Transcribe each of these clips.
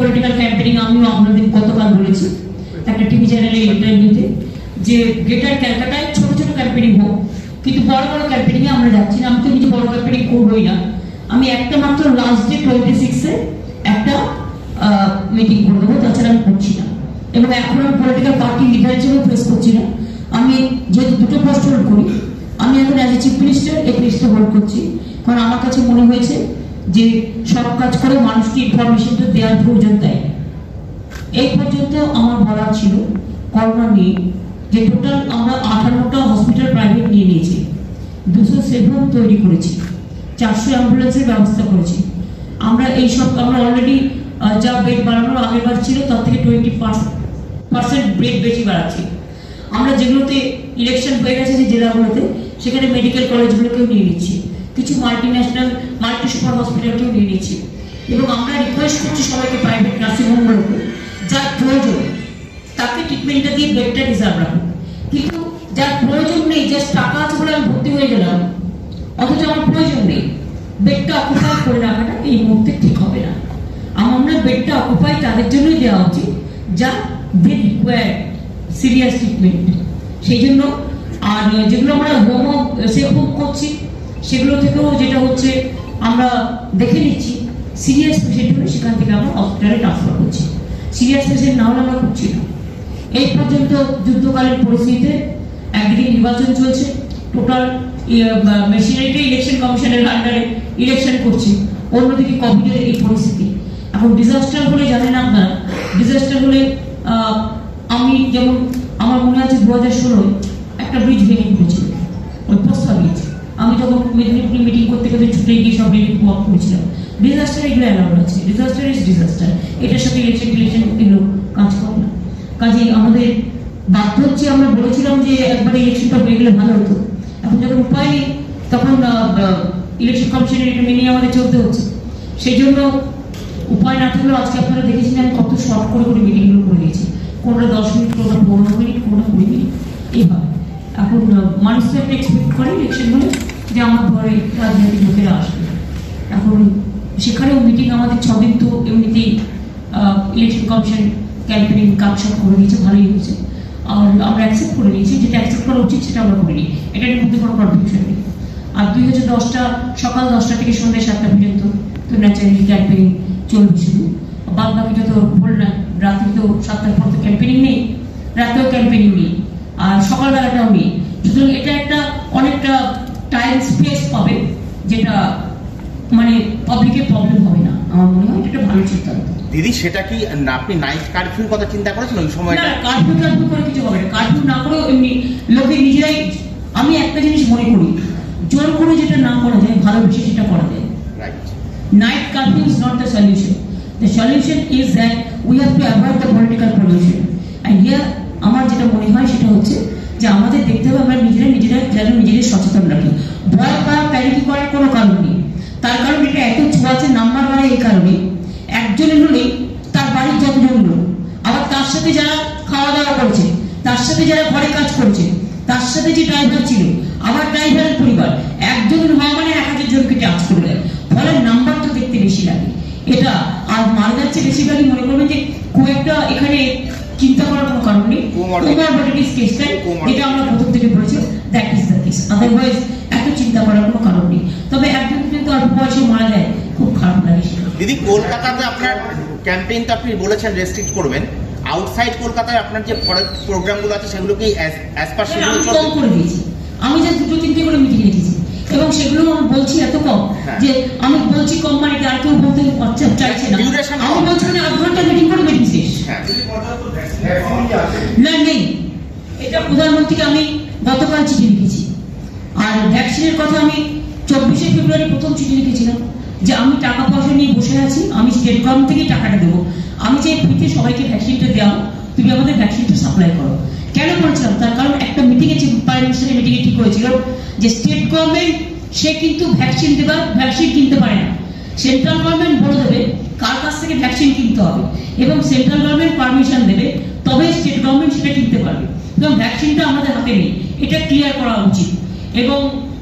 Political campaigning আমিও আপনাদের গতকাল বলেছি একটা টিভি চ্যানেলে ইন্টারভিউতে যে গ্রেটার ক্যালকাটায় ছোট ছোট ক্যাম্পেইনিং হোক, কিন্তু বড় বড় ক্যাম্পেইনিং আমরা যাচ্ছি না। আমি তো কিছু বড় ক্যাম্পেইনিং করবোই না। আমি একটা মাত্র লাস্ট ডে 26-এ একটা মিটিং করে দেবো, তাছাড়া আমি করছি না। এবং এখন আমি পলিটিক্যাল পার্টি লিডার হিসেবে ফেস করছি না। আমি যেহেতু দুটো পোস্ট হোল্ড করি, আমি এখন অ্যাজ এ চিফ মিনিস্টার এই পোস্টটা হোল্ড করছি, কারণ আমার কাছে মনে হয়েছে যে সব কাজ করে মানুষকে ইনফরমেশনটা দেওয়ার প্রয়োজন দেয়। এই পর্যন্ত আমার বলার ছিল করোনা নিয়ে, যে টোটাল আমরা 58টা হসপিটাল প্রাইভেট নিয়ে নিয়েছি, 207 তৈরি করেছি, 400 অ্যাম্বুলেন্সের ব্যবস্থা করেছি। আমরা এইসব আমরা অলরেডি যা বেড বাড়ানোর আগেরবার ছিল তার থেকে 20% বেড বেশি বাড়াচ্ছি। আমরা যেগুলোতে ইলেকশন হয়ে গেছে যে জেলাগুলোতে, সেখানে মেডিকেল কলেজগুলোকেও নিয়ে নিচ্ছি, কিছু মাল্টিন্যাশনাল মাল্টি সুপার হসপিটালকেও নিয়ে নিচ্ছি। এবং আমরা রিকোয়েস্ট করছি সবাইকে প্রাইভেট নার্সিংহোমগুলোকে যার প্রয়োজন তাকে ট্রিটমেন্টটা দিয়ে বেডটা রিজার্ভ রাখুন। কিন্তু যার প্রয়োজন নেই, জাস্ট টাকা আছে বলে আমি ভর্তি হয়ে গেলাম, অথচ আমার প্রয়োজন নেই, বেডটা অকুপাই করে রাখাটা এই মুহূর্তে ঠিক হবে না। আমরা বেডটা অকুপাই তাদের জন্যই দেওয়া উচিত যা দে রিকোয়ার সিরিয়াস ট্রিটমেন্ট। সেই জন্য আর যেগুলো আমরা হোম সেফ হোম করছি সেগুলো থেকেও যেটা হচ্ছে আমরা দেখে নিচ্ছি সিরিয়াস পেশেন্ট হলে সেখান থেকে আমরা হসপিটালে ট্রান্সফার করছি, সিরিয়াস পেশেন্ট না হলে আমরা করছি না। এই পর্যন্ত যুদ্ধকালীন পরিস্থিতিতে একদিকে নির্বাচন চলছে, টোটাল মেশিনারিতে ইলেকশন কমিশনের আন্ডারে ইলেকশন করছি, অন্যদিকে কোভিডের এই পরিস্থিতি। এখন ডিজাস্টার হলে জানেন আপনারা, ডিজাস্টার হলে আমি যেমন আমার মনে আছে 2016 একটা ব্রিজ ভেঙে পড়েছিল, ওই পোস্তা ব্রিজ। আমি যখন মেদিনীপুরে মিটিং করতে করতে ছুটে গিয়ে সব রিলিফ ওয়ার্ক করেছিলাম। ডিজাস্টার এগুলো অ্যালাউড আছে, ডিজাস্টার ইজ ডিজাস্টার, এটার সাথে ইলেকশন এগুলো কাজ করে না। কাজে আমাদের বাধ্য হচ্ছে, আমরা বলেছিলাম যে একবারে ইলেকশনটা হয়ে গেলে ভালো হতো, এখন যখন উপায় নেই তখন ইলেকশন কমিশনের এটা মেনে আমাদের চলতে হচ্ছে। সেই জন্য উপায় না থাকলেও আজকে আপনারা দেখেছেন আমি কত শর্ট করে করে মিটিংগুলো করে দিয়েছি, কোনটা 10 মিনিট, কোনটা 15 মিনিট, কোনটা 20 মিনিট, এইভাবে। এখন মানুষ তো একটা এক্সপেক্ট করে ইলেকশন হলে যে আমার ঘরে রাজনৈতিক লোকেরা আসবে। এখন সেখানেও মিটিং আমাদের 6 দিন তো এমনিতেই ইলেকশন কমিশন ক্যাম্পেইনিং কাজ সব করে দিয়েছে, ভালোই হয়েছে। আর আমরা অ্যাকসেপ্ট করে নিয়েছি, যেটা অ্যাকসেপ্ট করা উচিত সেটা আমরা করিনি, এটার মধ্যে কোনো কনফিউশন নেই। আর 2010টা সকাল 10টা থেকে সন্ধ্যে 7টা পর্যন্ত তো ন্যাচারালি ক্যাম্পেইনিং চলবে শুধু, বাদ বাকিটা তো বল না। রাত্রি তো 7টার পর তো ক্যাম্পেইনিং নেই, রাতেও ক্যাম্পেইনিং নেই, আর সকালবেলাটাও নেই। সুতরাং এটা একটা অনেকটা টাইম স্পেস পাবে, যেটা মানে পাবলিকের প্রবলেম হবে না। আমার মনে হয় এটা ভালো সিদ্ধান্ত। দিদি, সেটা কি আপনি নাইট কারফিউর কথা চিন্তা করেছেন ওই সময়টা? না, কারফিউ করে কিছু হবে না। কারফিউ না করেও এমনি লোকে নিজেরাই, আমি একটা জিনিস মনে করি, জোর করে যেটা না করা যায় ভালোবেসে সেটা করা যায়। Night curfew is not the solution. The solution is that we have to avoid the political pollution. And here আমার যেটা মনে হয় সেটা হচ্ছে যে আমাদের দেখতে হবে আমরা নিজেরা যেন নিজেদের সচেতন রাখি। ভয় পাওয়া প্যানিক করার কোনো কারণ নেই, তার কারণ এটা এত ছোঁয়াচে নাম্বার বাড়ে এই কারণে, একজনের হলেই তার বাড়ির যতজন লোক, আবার তার সাথে যারা খাওয়া দাওয়া করছে, তার সাথে যারা ঘরে কাজ করছে, তার সাথে যে ড্রাইভার ছিল, আবার ড্রাইভারের পরিবার, একজনের হওয়া মানে 1000 জনকে টাচ করে দেয়, ফলে নাম্বার তো দেখতে বেশি লাগে। এটা আর মারা যাচ্ছে বেশিরভাগই মনে করবেন যে খুব একটা এখানে চিন্তা করার কোনো কারণ নেই, কোমরবিডিটিস কেসটাই যেটা আমরা প্রথম থেকে বলেছি, that is the case. Otherwise এত চিন্তা করার কোনো কারণ নেই। তবে একজন কিন্তু অল্প বয়সে মারা যায়, খুব খারাপ লাগে সেটা। দিদি, কলকাতাতে আপনার ক্যাম্পেইন তো আপনি বলেছেন রেস্ট্রিক্ট করবেন, আউটসাইড কলকাতায় আপনার যে প্রোগ্রামগুলো আছে সেগুলো কি অ্যাজ পার শিডিউল কম করে দিয়েছি? আমি যে 2-3টে করে মিটিং রেখেছি এবং সেগুলো আমি বলছি এত কম যে আমি বলছি কোম্পানিতে আর কেউ বলতে চাইছে না, আমি বলছি মানে 8 ঘন্টা মিটিং করে মিটিং শেষ। না নেই, এটা প্রধানমন্ত্রীকে আমি গতকাল চিঠি লিখেছি। আর ভ্যাকসিনের কথা আমি 24শে ফেব্রুয়ারি প্রথম চিঠি লিখেছিলাম যে আমি টাকা পয়সা নিয়ে বসে আছি, আমি স্টেট গভর্নমেন্ট থেকে টাকাটা দেবো, আমি যে ফ্রিতে সবাইকে ভ্যাকসিনটা দেওয়া, তুমি আমাদের ভ্যাকসিনটা সাপ্লাই করো। কেন করেছিলাম? তার কারণ একটা মিটিংয়ে প্রাইম মিনিস্টারের মিটিংয়ে ঠিক হয়েছিল যে স্টেট গভর্নমেন্ট সে কিন্তু ভ্যাকসিন কিনতে পারে না, সেন্ট্রাল গভর্নমেন্ট বলে দেবে কার কাছ থেকে ভ্যাকসিন কিনতে হবে এবং সেন্ট্রাল গভর্নমেন্ট পারমিশন দেবে, তবে স্টেট গভর্নমেন্ট সেটা কিনতে পারবে। এবং ভ্যাকসিনটা আমাদের হাতে নেই, এটা ক্লিয়ার করা উচিত এবং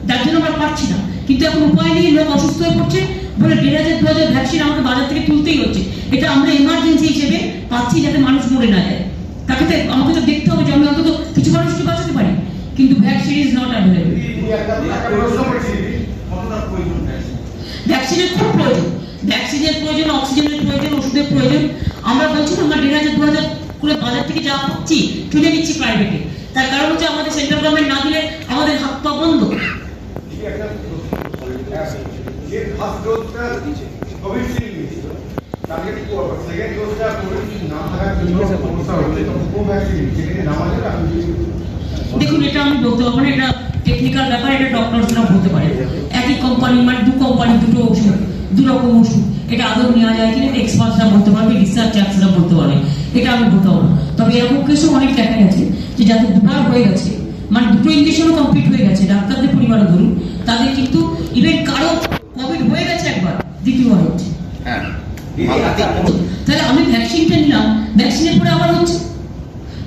যার জন্য আমরা পাচ্ছি না। কিন্তু এখন উপায় নেই, লোক অসুস্থ হয়ে পড়ছে, বলে 1,500-2,000 ভ্যাকসিন আমাকে বাজার থেকে তুলতেই হচ্ছে। এটা আমরা এমার্জেন্সি হিসেবে পাচ্ছি যাতে মানুষ মরে না যায়। তাকে তো আমাকে তো দেখতে হবে যে আমি অন্তত কিছু মানুষকে বাঁচাতে পারি, কিন্তু ভ্যাকসিন ইজ নট অ্যাভেলেবল। ভ্যাকসিনের খুব প্রয়োজন, ভ্যাকসিনের প্রয়োজন, অক্সিজেনের প্রয়োজন, ওষুধের প্রয়োজন। আমরা বলছি আমরা 1,500-2,000 করে বাজার থেকে যা পাচ্ছি কিনে নিচ্ছি প্রাইভেটে। তার কারণ হচ্ছে আমাদের সেন্ট্রাল গভর্নমেন্ট না দিলে আমাদের হাত পা বন্ধ। দেখুন, এটা আমি বলতে পারবো না, এটা টেকনিক্যাল ব্যাপার, এটা ডক্টরসরা বলতে পারে। একই কোম্পানি মানে দু কোম্পানি দুটো ওষুধ, দু রকম ওষুধ, এটা আদৌ নেওয়া যায় কিনা এক্সপার্টসরা বলতে পারবে, রিসার্চ অ্যাপসরা বলতে পারবে, এটা আমি বলতে পারবো না। তবে এরকম কেসও অনেক দেখা গেছে যে যাদের দুবার হয়ে গেছে, মানে দুটো ইঞ্জেকশনও কমপ্লিট হয়ে গেছে, ডাক্তারদের পরিবারে ধরুন, তাদের কিন্তু ইভেন কারো কোভিড হয়ে গেছে একবার, দ্বিতীয়বার হচ্ছে। তাহলে আমি ভ্যাকসিনটা নিলাম, ভ্যাকসিনের পরে আবার হচ্ছে,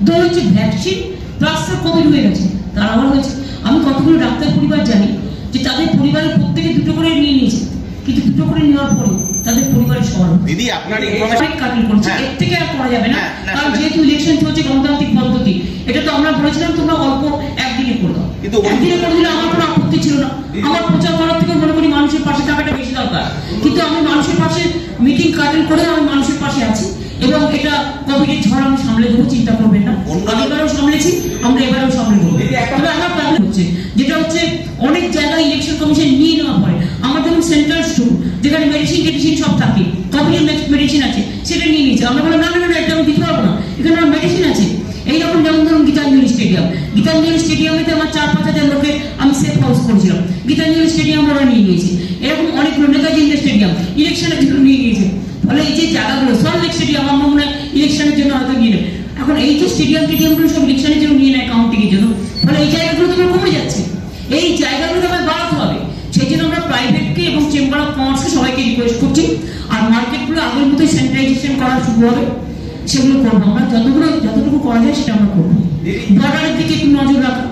ধর হচ্ছে ভ্যাকসিন প্লাস কোভিড হয়ে গেছে, তার আবার হয়েছে। আমি কতগুলো ডাক্তার পরিবার জানি যে তাদের পরিবারের প্রত্যেকে দুটো করে নিয়ে নিয়েছে, কিন্তু দুটো করে নেওয়ার পরে তাদের পরিবারের সবার দিদি আপনার ইনফরমেশন কাটিং করছে। এর থেকে আর করা যাবে না, কারণ যেহেতু ইলেকশন চলছে গণতান্ত্রিক পদ্ধতি, এটা তো আমরা বলেছিলাম তোমরা অল্প একদিনে করে দাও, কিন্তু একদিনে করে দিলে আমার কোনো আপত্তি ছিল না। আমার প্রচার করার থেকে মনে করি মানুষের পাশে থাকাটা বেশি দরকার, কিন্তু আমি মানুষের পাশে মিটিং কাটিং করে আমি মানুষের পাশে আছি, এবং এটা কোভিডের ঝড় আমি সামলে দেবো, চিন্তা করবেন না। আগেবারও সামলেছি, আমরা এবারেও সামলে দেবো। তবে আমার প্রবলেম হচ্ছে যেটা হচ্ছে অনেক জায়গায় ইলেকশন কমিশন নিয়ে নেওয়া পরে, আমার যেমন সেন্ট্রাল স্টোর যেখানে মেডিসিন টেডিসিন সব থাকে, কোভিডের মেডিসিন আছে, সেটা নিয়ে নিয়েছে। আমরা বললাম না না না, এটা আমি দিতে পারবো না, এখানে আমার মেডিসিন আছে। এইরকম যেমন ধরুন গীতাঞ্জলি স্টেডিয়াম, গীতাঞ্জলি স্টেডিয়ামেতে আমার 4-5 হাজার লোকে আমি সেফ হাউস করেছিলাম, গীতাঞ্জলি স্টেডিয়াম ওরা নিয়ে নিয়েছে। এরকম অনেক নেতাজি স্টেডিয়াম ইলেকশনের জন্য নিয়ে নিয়েছে। ফলে এই যে জায়গাগুলো, সল্টলেক স্টেডিয়াম আমার মনে হয় ইলেকশনের জন্য হয়তো নিয়ে নেবে। এখন এই যে স্টেডিয়ামগুলো সব ইলেকশনের জন্য নিয়ে নেয়, কাউন্টিং এর জন্য, ফলে এই জায়গাগুলো তো কমে যাচ্ছে। এই জায়গাগুলো আমার বাড়াতে হবে, সেই জন্য আমরা প্রাইভেটকে এবং চেম্বার অফ কমার্সকে সবাইকে রিকোয়েস্ট করছি। আর মার্কেটগুলো আগের মতোই স্যানিটাইজেশন করা শুরু হবে, সেগুলো করবো আমরা, যতটুকু করা যায় সেটা আমরা করবো। বর্ডারের দিকে একটু নজর রাখা,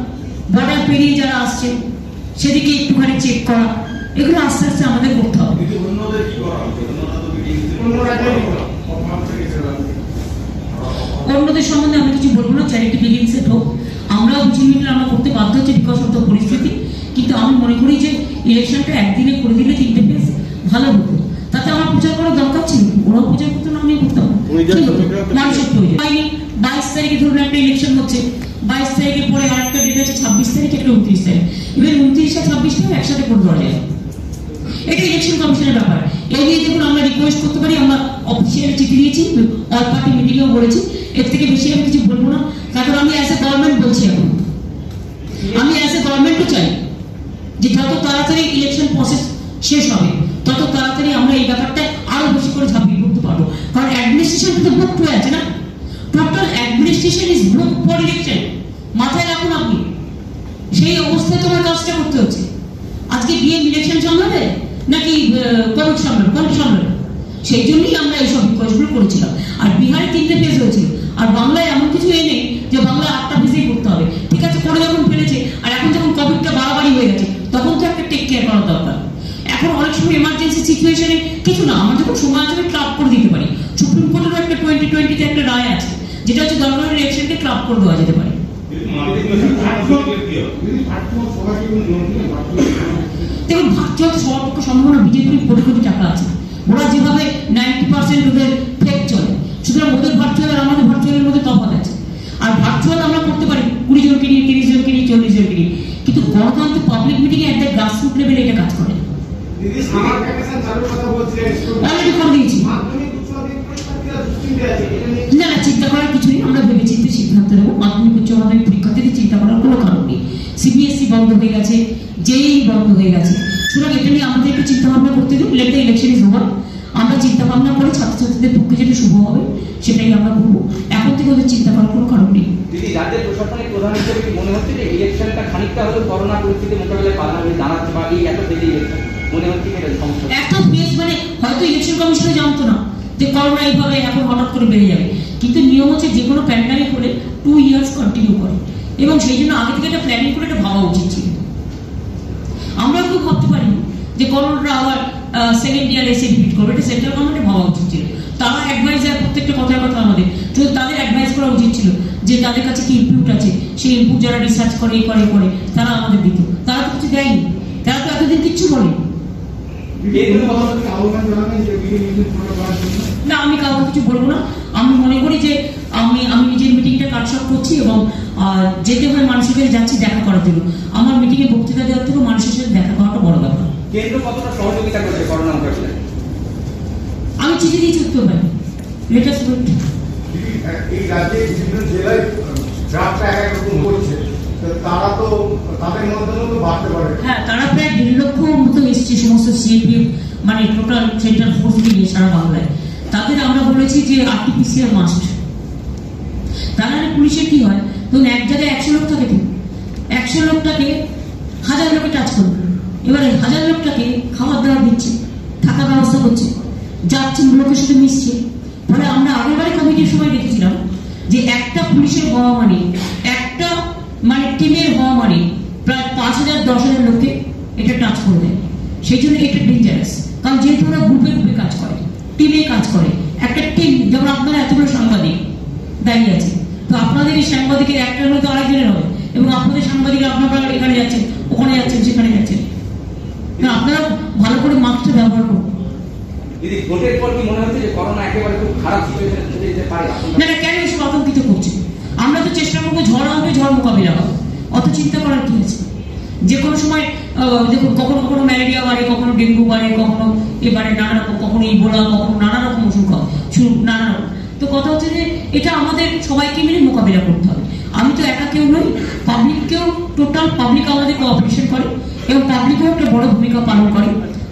বর্ডার পেরিয়ে যারা আসছে সেদিকে একটুখানি চেক করা, এগুলো আস্তে আস্তে আমাদের করতে হবে। অন্যদের সম্বন্ধে আমি কিছু বলবো না, চ্যারিটি বিলিং সেট হোক, আমরাও বুঝে নিলে আমরা করতে বাধ্য হচ্ছে বিকজ অফ দ্য পরিস্থিতি। কিন্তু আমি মনে করি যে ইলেকশনটা একদিনে করে দিলে 3টে ফেজ ভালো হতো, তাতে আমার প্রচার করার দরকার ছিল, ওরাও প্রচার করতো না, আমিও করতাম। মানুষের প্রয়োজন 22 তারিখে ধরুন একটা ইলেকশন হচ্ছে, 22 তারিখের পরে আর একটা ডেট আছে 26 তারিখ, একটা 29 তারিখ, এবার 29 আর 26 একসাথে করে দেওয়া যায়, এটা ইলেকশন কমিশনের ব্যাপার। এই নিয়ে দেখুন আমরা রিকোয়েস্ট করতে পারি, আমরা অফিসিয়াল চিঠি দিয়েছি, অল পার্টি মিটিংয়েও বলেছি, এর থেকে বেশি আমি কিছু বলবো না। কারণ আমি অ্যাজ এ গভর্নমেন্ট বলছি, এখন আমি অ্যাজ এ গভর্নমেন্টও চাই যে যত তাড়াতাড়ি ইলেকশন প্রসেস শেষ হবে, তত তাড়াতাড়ি আমরা এই ব্যাপারটা আরো বেশি করে ঝাঁপিয়ে পড়তে পারবো। কারণ অ্যাডমিনিস্ট্রেশন কিন্তু বুক হয়ে আছে না, total administration is book for election, মাথায় রাখুন আপনি। সেই অবস্থায় তোমার কাজটা করতে হচ্ছে। আজকে ডিএম ইলেকশন সামলাবে নাকি কোভিড সামলাবে, কোনটা সামলাবে? সেই জন্যই আমরা এইসব রিকোয়েস্টগুলো করেছিলাম। আর বিহারে 3টে ফেজ হয়েছিল, আর বাংলায় এমন কিছু নেই যে বাংলায় 8টা ফেজেই করতে হবে। ঠিক আছে, করে যখন ফেলেছে, আর এখন যখন কোভিডটা বাড়াবাড়ি হয়ে গেছে, তখন তো একটা টেক কেয়ার করার দরকার। এখন অনেক সময় এমার্জেন্সি সিচুয়েশনে কিছু না, আমরা যখন সময় আছে ক্লাব করে দিতে পারি। সুপ্রিম কোর্টেরও একটা 2020-তে একটা রায় আছে, যেটা হচ্ছে দরকারি ইলেকশনকে ক্লাব করে দেওয়া যেতে পারে। দেখুন, ভার্চুয়াল সবার পক্ষে সম্ভাবনা, বিজেপির কোটি কোটি টাকা আছে, ওরা যেভাবে 90% ওদের ফেক চলে, সুতরাং ওদের ভার্চুয়াল আর আমাদের ভার্চুয়ালের মধ্যে তফাৎ আছে। আর ভার্চুয়াল আমরা করতে পারি 20 জনকে নিয়ে, 30 জনকে নিয়ে, 40 জনকে নিয়ে, কিন্তু গণতান্ত্রিক পাবলিক মিটিংয়ে একটা গ্রাসরুট লেভেলে এটা কাজ করে। অলরেডি করে দিয়েছি, না না, চিন্তা করার কিছু নেই, আমরা ভেবে চিন্তে সিদ্ধান্ত নেব। মাধ্যমিক উচ্চ মাধ্যমিক পরীক্ষার্থীদের চিন্তা করার কোনো কারণ নেই। সিবিএসই বন্ধ হয়ে গেছে, জেইই বন্ধ হয়ে গেছে, সুতরাং এটা নিয়ে আমাদের একটু চিন্তা ভাবনা করতে দিন। Let the election is over, আমরা চিন্তা ভাবনা করে ছাত্রছাত্রীদের পক্ষে যেটা শুভ হবে সেটাই আমরা করবো। এখন থেকে ওদের চিন্তা করার কোনো কারণ নেই। দিদি, রাজ্যের প্রশাসনিক প্রধান হিসেবে কি মনে হচ্ছে যে ইলেকশনটা খানিকটা হলেও করোনা পরিস্থিতি মোকাবেলায় পালাবে জানাচ্ছে, বা এই এত বেশি ইলেকশন মনে হচ্ছে কি সমস্যা? একটা ফেজ মানে হয়তো ইলেকশন কমিশনে জানতো না যে করোনা এইভাবে এখন হঠাৎ করে বেড়ে যাবে, কিন্তু নিয়ম হচ্ছে যে কোনো প্যান্ডামিক হলে 2 ইয়ার্স কন্টিনিউ করে, এবং সেই জন্য আগে থেকে একটা প্ল্যানিং করে এটা ভাবা উচিত ছিল। আমরা কেউ ভাবতে পারিনি যে করোনাটা আবার সেকেন্ড ইয়ার এসে রিপিট করবে, এটা সেন্ট্রাল গভর্নমেন্টের ভাবা উচিত ছিল। তারা অ্যাডভাইজার প্রত্যেকটা কথার কথা আমাদের, যদি তাদের অ্যাডভাইস করা উচিত ছিল যে তাদের কাছে কি ইনপুট আছে, সেই ইনপুট যারা রিসার্চ করে করে তারা আমাদের দিত। তারা তো কিছু দেয়নি, তারা তো এতদিন কিচ্ছু বলেনি। না, আমি কাউকে কিছু বলবো না। আমি মনে করি যে আমি নিজের মিটিংটা কাটছাট করছি এবং যেতে হয় মানুষের কাছে যাচ্ছি দেখা করার জন্য। আমার মিটিংয়ে বক্তৃতা দেওয়ার থেকে মানুষের সাথে দেখা করাটা বড় ব্যাপার। কেন্দ্র কতটা সহযোগিতা করছে করোনা মোকাবিলায়? আমি চিঠি দিয়েছি উত্তর পাই, লেটার স্টুডেন্ট। এই রাজ্যে বিভিন্ন জেলায় ড্রাফটটা একরকম করছে, তারা তো তাদের মধ্যে বাড়তে পারে। হ্যাঁ, তারা প্রায় 1.5 লক্ষ মতো এসছে সমস্ত সিএপি, মানে টোটাল সেন্ট্রাল ফোর্স নিয়ে সারা বাংলায়। তাদের আমরা বলেছি যে আরটিপিসিআর মাস্ট। তারা পুলিশের কি হয়, ধরুন এক জায়গায় 100 লোক থাকে, তো 100 লোকটাকে 1000 লোকে টাচ করবে। এবারে 1000 লোকটাকে খাবার দাবার দিচ্ছে, থাকার ব্যবস্থা করছে, যাচ্ছে লোকের সাথে মিশছে। ফলে আমরা আগেরবারে কমিটির সময় দেখেছিলাম যে একটা পুলিশের হওয়া মানে, একটা মানে টিমের হওয়া মানে প্রায় 5000-10,000 লোককে এটা টাচ করে দেয়। সেই জন্য এটা ডেঞ্জারাস, কারণ যেহেতু ওরা গ্রুপে গ্রুপে কাজ করে, টিমে কাজ করে। একটা টিম, যেমন আপনারা এতগুলো সাংবাদিক দাঁড়িয়ে আছে, তো আপনাদের এই সাংবাদিকের একটা হলে তো আরেকজনের হবে, এবং আপনাদের সাংবাদিক আপনারা এখানে যাচ্ছেন, ওখানে যাচ্ছেন, সেখানে যাচ্ছেন। আপনারা ভালো করে মাস্কটা ব্যবহার করুন। দিদি, ভোটের পর কি মনে হচ্ছে যে করোনা একেবারে খুব খারাপ সিচুয়েশনে চলে যেতে পারে? না, কেন এসব আতঙ্কিত করছে? আমরা তো চেষ্টা করবো ঝড় আসবে, ঝড় মোকাবিলা হবে, অত চিন্তা করার কি আছে? যে কোনো সময় দেখুন, কখনো কখনো ম্যালেরিয়া বাড়ে, কখনো ডেঙ্গু বাড়ে, কখনো এবারে নানা রকম, কখনো ইবোলা, কখনো নানা রকম অসুখ হয়, নানা রকম। তো কথা হচ্ছে যে এটা আমাদের সবাইকে মিলে মোকাবিলা করতে হবে। আমি তো একা কেউ নই, পাবলিককেও, টোটাল পাবলিক আমাদের কোঅপারেশন করে এবং পাবলিকও একটা বড় ভূমিকা পালন করে।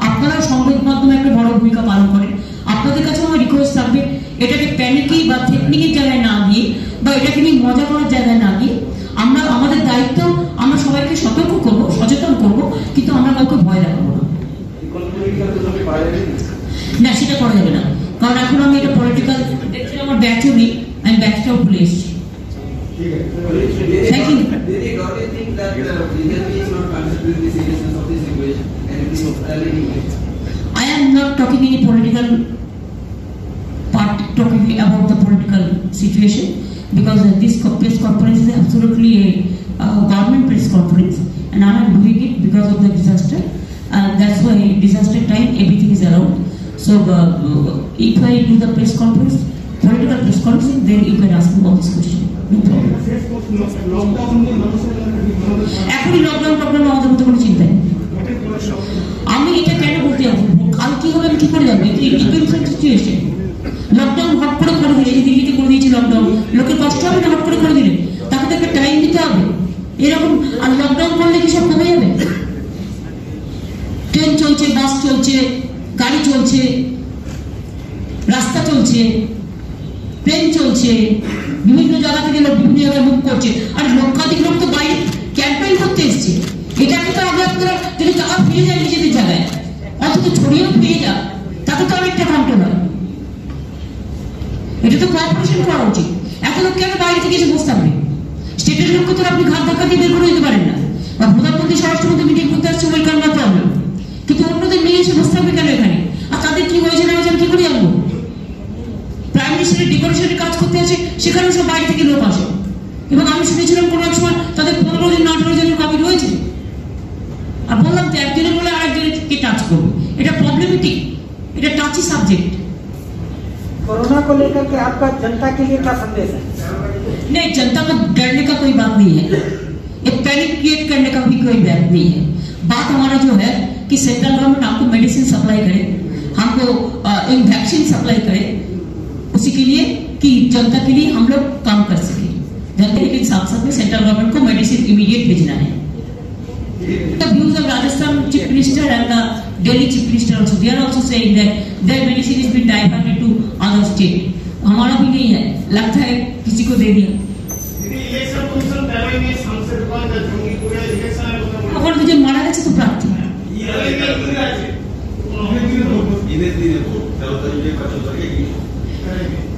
আপনারাও সংবাদ মাধ্যমে একটা বড় ভূমিকা পালন করেন। আপনাদের কাছে আমার রিকোয়েস্ট থাকবে, এটাকে প্যানিকি বা টেকনিকের জায়গায় না গিয়ে, বা এটাকে নিয়ে মজা করার জায়গায় না গিয়ে, আমরা আমাদের দায়িত্ব, আমরা সবাইকে সতর্ক করবো, সচেতন করবো, কিন্তু আমরা কাউকে ভয় দেখাবো না। না, সেটা করা যাবে না, কারণ এখন আমি এটা পলিটিক্যাল দেখছি, আমার ব্যাচও নেই, আমি ব্যাচটাও ভুলে এসেছি। Thank you. I am not talking any political part, talking about the political situation, because this press conference is absolutely a government press conference, and I am doing it because of the disaster. That's why disaster time everything is allowed. So if I do the press conference, political press conference, then you can ask me all this question. No problem. এখনই lockdown problem আমাদের মধ্যে কোনো চিন্তা নেই। আমি এটা কেন বলতে যাবো, কাল কি হবে আমি কি করে যাবো? Dependent situation. লকডাউন হট করে করে দিলে, এই দিল্লিতে করে দিয়েছে লকডাউন, লোকের কষ্ট হবে না? হট করে করে দিলে তাকে তো একটা টাইম দিতে হবে এরকম। আর লকডাউন করলে কি সব কমে যাবে? ট্রেন চলছে, বাস চলছে, গাড়ি চলছে, রাস্তা চলছে, প্লেন চলছে, বিভিন্ন জায়গা থেকে লোক বিভিন্ন জায়গায় মুভ করছে, আর লক্ষাধিক লোক তো বাইরে ক্যাম্পেইন করতে এসছে। এটাকে তো আগে আপনারা যদি টাকা ফিরে যায় নিজেদের জায়গায়, অন্তত ছড়িয়েও ফিরে যাক, তাতে তো অনেকটা কন্ট্রোল হয়। এটা তো কোঅপারেশন করা উচিত। এত লোক কেন বাইরে থেকে এসে বসতে হবে? স্টেটের লোককে তো আপনি ঘাট ধাক্কা দিয়ে বের করে দিতে পারেন না, বা প্রধানমন্ত্রী স্বরাষ্ট্রমন্ত্রী মিটিং করতে আসছে, ওয়েলকাম না প্রবলেম, কিন্তু অন্যদের নিয়ে এসে বসতে হবে কেন এখানে? আর তাদের কি হয়েছে না হয়েছে কি করে জানবো? প্রাইম মিনিস্টারের ডেকোরেশনের কাজ করতে আছে, সেখানেও সব বাইরে থেকে লোক আসে, এবং আমি শুনেছিলাম কোনো এক সময় তাদের 15 জন 18 জনের কোভিড হয়েছে। আর বললাম তো একজনের বলে আরেকজনকে টাচ করবে, এটা प्रॉब्लमेटिक, এটা টাচি सब्जेक्ट। कोरोना को लेकर के आपका जनता के लिए क्या संदेश है? नहीं, जनता को डरने का कोई बात नहीं है, एक पैनिक क्रिएट करने का भी कोई बात नहीं है। बात हमारा जो है कि सेंट्रल गवर्नमेंट आपको मेडिसिन सप्लाई करे, हमको वैक्सीन सप्लाई करे, उसी के लिए कि जनता के लिए हम लोग काम कर सके। जनता के साथ साथ में सेंट्रल गवर्नमेंट को मेडिसिन इमीडिएट भेजना है। The views of Rajasthan Chief Minister and the Delhi Chief Minister also, they are also saying that their medicine has been diverted to other state. हमारा भी नहीं है, लगता है किसी को दे दिया। अगर मुझे मारा गया तो प्राप्ति।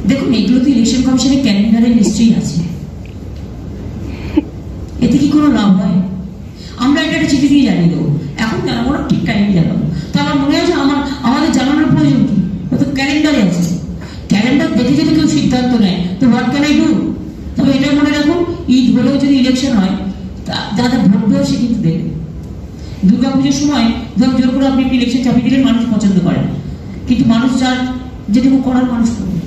দেখুন, এগুলো তো ইলেকশন কমিশনের ক্যালেন্ডারে নিশ্চয়ই আছে, এতে কি কোনো লাভ হয়? আমরা এটা চিঠি দিয়ে জানিয়ে দেবো, এখন জানাবো না, ঠিক টাইমে জানাবো। তো আমার মনে হয় দেখে যদি কেউ সিদ্ধান্ত নেয় তো হোয়াট ক্যান আই ডু? তবে এটা মনে রাখুন, ঈদ বলেও যদি ইলেকশন হয়, যারা ভোট দেওয়া সে কিন্তু দেবে। দুর্গাপুজোর সময় ধরুন জোর করে আপনি একটি ইলেকশন চাপিয়ে দিলেন, মানুষ পছন্দ করে, কিন্তু মানুষ যার যেটুকু করার মানুষ করবে।